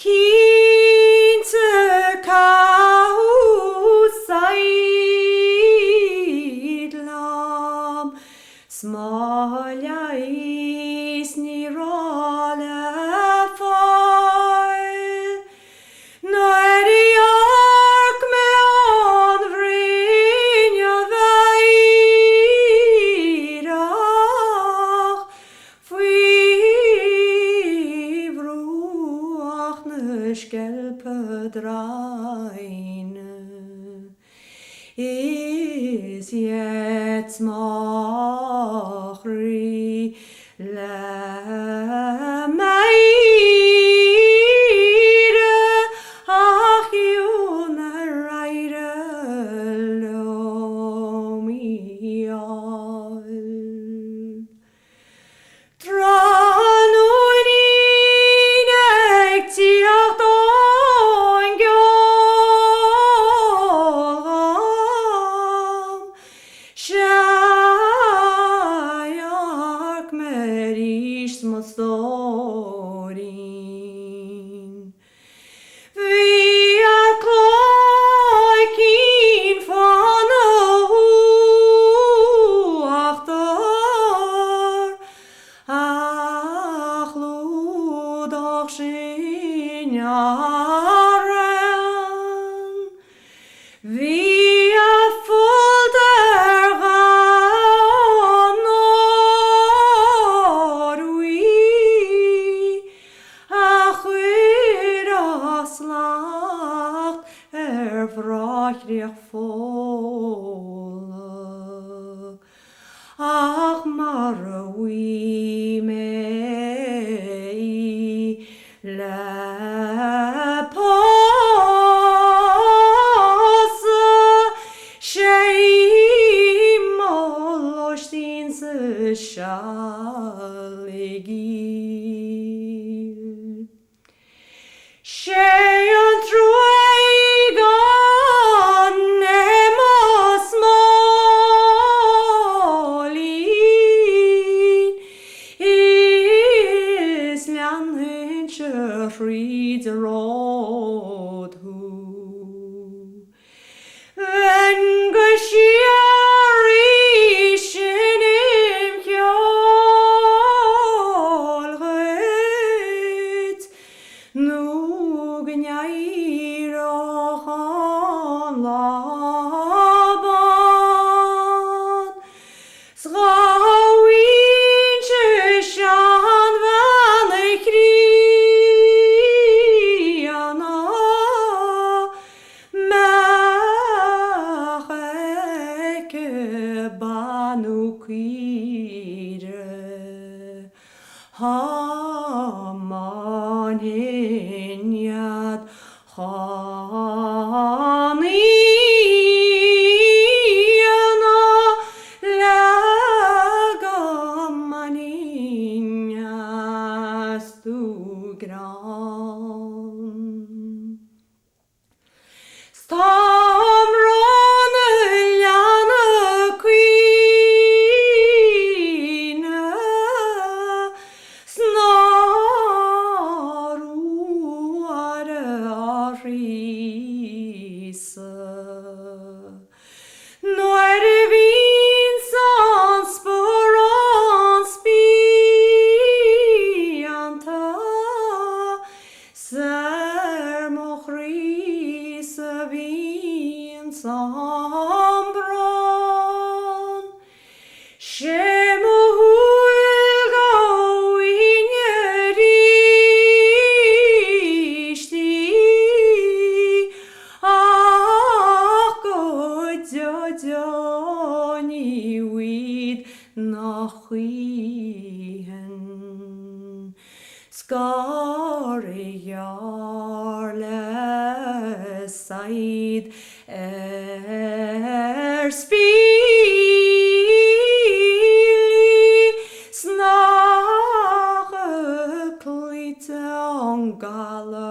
Kinte kausaidlam, smaljais nirale fall. Når jag med anvrinja veirach, fivruach nöskelpedreine. Is jetzt machri le meire, ach june reire lomial. Tranuin ektiach doin gjolram, Sjajak merish mostorin. Via kloikin fanahu achtar, ach ludach shinjaren. Via folder norui, ach slacht vrachrig volle. Ach marui mei le passe, sheimolostin se shaligil. Sheyan truegan emos molin, islan hinche fried rot hu. Wenn geschirischen im kjolret, nu gnairach an laban, Srawin shan van kriana, macheke banu kire, haman hinyad Haniyana lagamaninjas tu gran. Stamron ljana kvine, snaruare arise. Når vinsans sporans spianta, ser mochrise vinsam bron. Shemo hulga winjerishti, ach godjoni wid nachihen. Skare jarle said spili, snare klite angala